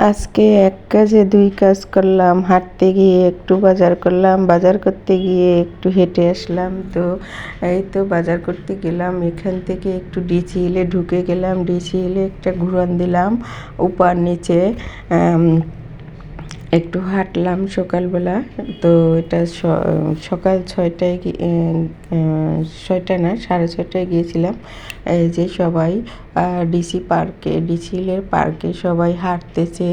আজকে এক কাজে দুই কাজ করলাম। হাঁটতে গিয়ে একটু বাজার করলাম, বাজার করতে গিয়ে একটু হেঁটে আসলাম। তো এই তো বাজার করতে গেলাম, এখান থেকে একটু ডিসি হিলে ঢুকে গেলাম, ডিসি হিলে একটা ঘুরন দিলাম উপর নিচে। একটু হাঁটলাম সকালবেলা। তো এটা সকাল 6টায় 6টা না 6:30টায় গিয়েছিলাম। এই যে সবাই ডিসি পার্কে, ডিসি হিলের পার্কে সবাই হাঁটতেছে।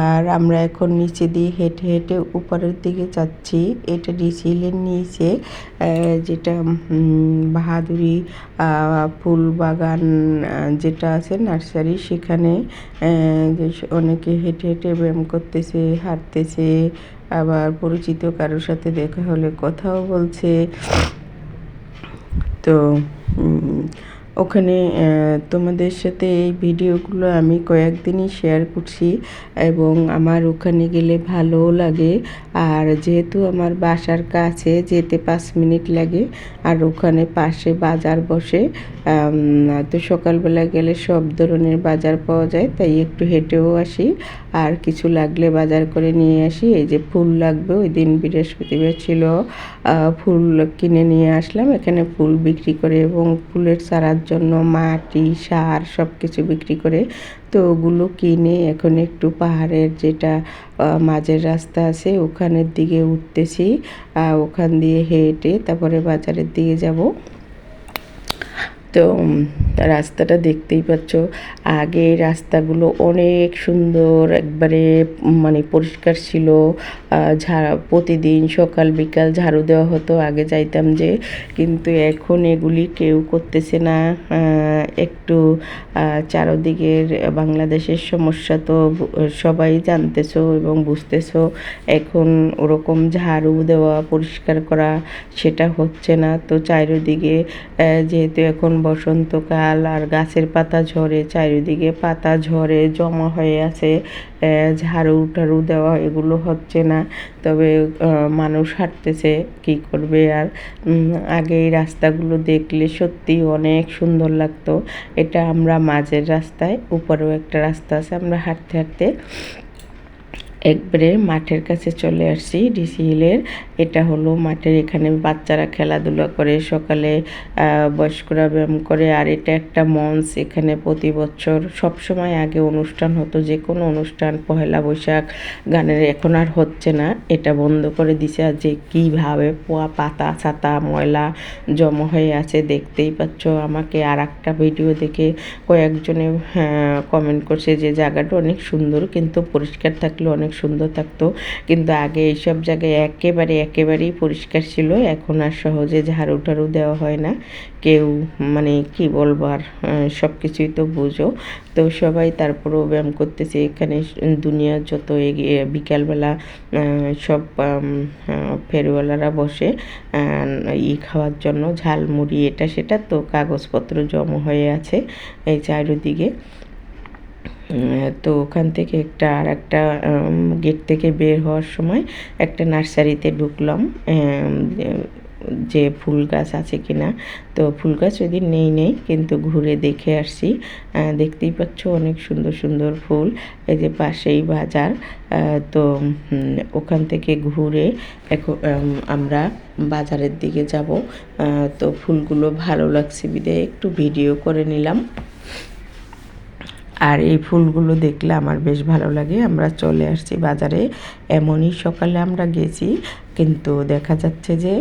আর আমরা এখন নিচে দিয়ে হেঁটে হেঁটে উপরের দিকে যাচ্ছি। এটা ডিসি হিলের নিচে যেটা বাহাদুরি ফুল বাগান যেটা আছে নার্সারি, সেখানে যে অনেকে হেঁটে হেঁটে ব্যায়াম করতেছে, হাঁটতেছে, আবার পরিচিত কারোর সাথে দেখা হলে কথাও বলছে। তো ওখানে তোমাদের সাথে এই ভিডিওগুলো আমি কয়েকদিনই শেয়ার করছি এবং আমার ওখানে গেলে ভালোও লাগে। আর যেহেতু আমার বাসার কাছে, যেতে 5 মিনিট লাগে, আর ওখানে পাশে বাজার বসে। তো সকালবেলা গেলে সব ধরনের বাজার পাওয়া যায়, তাই একটু হেঁটেও আসি আর কিছু লাগলে বাজার করে নিয়ে আসি। এই যে ফুল লাগবে, ওই দিন বৃহস্পতিবার ছিল, ফুল কিনে নিয়ে আসলাম। এখানে ফুল বিক্রি করে এবং ফুলের চারার জন্য মাটি, সার সব কিছু বিক্রি করে। তো ওগুলো কিনে এখন একটু পাহাড়ের যেটা মাঝের রাস্তা আছে ওখানের দিকে উঠতেছি। ওখান দিয়ে হেঁটে তারপরে বাজারের দিকে যাব। তো রাস্তাটা দেখতেই পাচ্ছ। আগে রাস্তাগুলো অনেক সুন্দর, একবারে মানে পরিষ্কার ছিল। প্রতিদিন সকাল বিকাল ঝাড়ু দেওয়া হতো, আগে যাইতাম যে। কিন্তু এখন এগুলি কেউ করতেছে না। একটু চারদিকের বাংলাদেশের সমস্যা তো সবাই জানতেছো এবং বুঝতেছো। এখন ওরকম ঝাড়ু দেওয়া, পরিষ্কার করা সেটা হচ্ছে না। তো চারিদিকে যেহেতু এখন বসন্তকাল আর গাছের পাতা ঝরে, চারিদিকে পাতা ঝরে জমা হয়ে আছে, ঝাড়ু টাড়ু দেওয়া এগুলো হচ্ছে না। তবে মানুষ হাঁটতেছে, কী করবে আর। আগে এই রাস্তাগুলো দেখলে সত্যি অনেক সুন্দর লাগতো। এটা আমরা মাঝের রাস্তায়, উপরেও একটা রাস্তা আছে, আমরা হাঁটতে হাঁটতে একবারে মাঠের কাছে চলে আসছি ডিসি হিলের। এটা হলো মাঠের, এখানে বাচ্চারা খেলাধুলা করে, সকালে বয়স্করা ব্যায়াম করে। আর এটা একটা মঞ্চ, এখানে প্রতি বছর সবসময় আগে অনুষ্ঠান হতো, যে কোনো অনুষ্ঠান, পহেলা বৈশাখ গানের, এখন আর হচ্ছে না, এটা বন্ধ করে দিছে। আর যে কীভাবে পাতা ছাতা ময়লা জমা হয়ে আছে দেখতেই পাচ্ছ। আমাকে আর একটা ভিডিও দেখে কয়েকজনে কমেন্ট করছে যে জায়গাটা অনেক সুন্দর, কিন্তু পরিষ্কার থাকলে অনেক সুন্দর থাকতো। কিন্তু আগে এইসব জায়গায় একেবারেই পরিষ্কার ছিল। এখন আর সহজে ঝাড়ু টাড়ু দেওয়া হয় না কেউ, মানে কি বলবো আর, সব কিছুই তো বুঝো। তো সবাই তারপরেও ব্যায়াম করতেছে এখানে। দুনিয়ার যত এগিয়ে বিকালবেলা সব ফেরিওয়ালারা বসে খাওয়ার জন্য, ঝালমুড়ি এটা সেটা। তো কাগজপত্র জমা হয়ে আছে এই চারিদিকে। তো ওখান থেকে আর একটা গেট থেকে বের হওয়ার সময় একটা নার্সারিতে ঢুকলাম, যে ফুল গাছ আছে কিনা। তো ফুল গাছ ওই দিন নেই, কিন্তু ঘুরে দেখে আসছি। দেখতেই পাচ্ছ অনেক সুন্দর সুন্দর ফুল। এই যে পাশেই বাজার। তো ওখান থেকে ঘুরে এখন আমরা বাজারের দিকে যাব। তো ফুলগুলো ভালো লাগছে বিধায় একটু ভিডিও করে নিলাম। আর এই ফুলগুলো দেখলে আমার বেশ ভালো লাগে। আমরা চলে আসছি বাজারে, এমনই সকালে আমরা গেছি, কিন্তু দেখা যাচ্ছে যে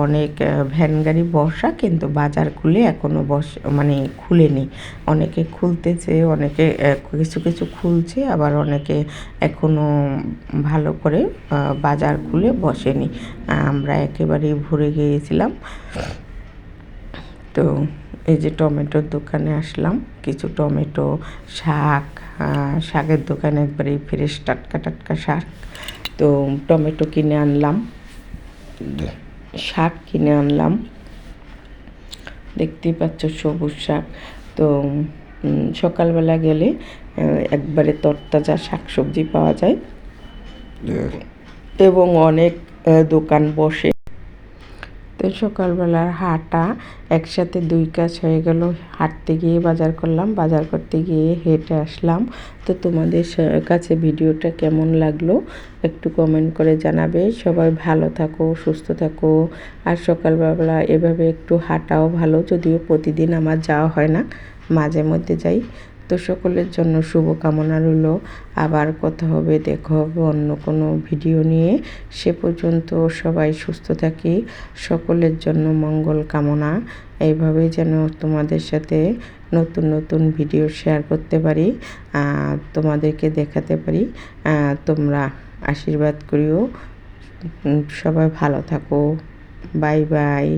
অনেক ভ্যান গাড়ি বসা, কিন্তু বাজার খুলে এখনও মানে খুলেনি। অনেকে খুলতেছে, অনেকে কিছু কিছু খুলছে, আবার অনেকে এখনও ভালো করে বাজার খুলে বসেনি। আমরা একেবারেই ভরে গিয়েছিলাম। তো এই যে টমেটোর দোকানে আসলাম, কিছু টমেটো, শাকের দোকানে একবারে ফ্রেশ টাটকা টাটকা শাক। তো টমেটো কিনে আনলাম, শাক কিনে আনলাম, দেখতেই পাচ্ছ সবুজ শাক। তো সকালবেলা গেলে একবারে তরতাজা শাকসবজি পাওয়া যায় এবং অনেক দোকান বসে। তো সকালবেলার হাঁটা একসাথে 2 কাজ হয়ে গেল। হাঁটতে গিয়ে বাজার করলাম, বাজার করতে গিয়ে হেঁটে আসলাম। তো তোমাদের কাছে ভিডিওটা কেমন লাগলো একটু কমেন্ট করে জানাবে। সবাই ভালো থাকো, সুস্থ থাকো। আর সকালবেলা এভাবে একটু হাঁটাও ভালো, যদিও প্রতিদিন আমার যাওয়া হয় না, মাঝে মধ্যে যাই। তো সকলের জন্য শুভকামনা রইল। আবার কথা হবে, দেখা হবে অন্য কোনো ভিডিও নিয়ে। সে পর্যন্ত সবাই সুস্থ থাকি, সকলের জন্য মঙ্গল কামনা। এইভাবেই যেন তোমাদের সাথে নতুন নতুন ভিডিও শেয়ার করতে পারি, তোমাদেরকে দেখাতে পারি। তোমরা আশীর্বাদ করিও। সবাই ভালো থাকো। Bye bye.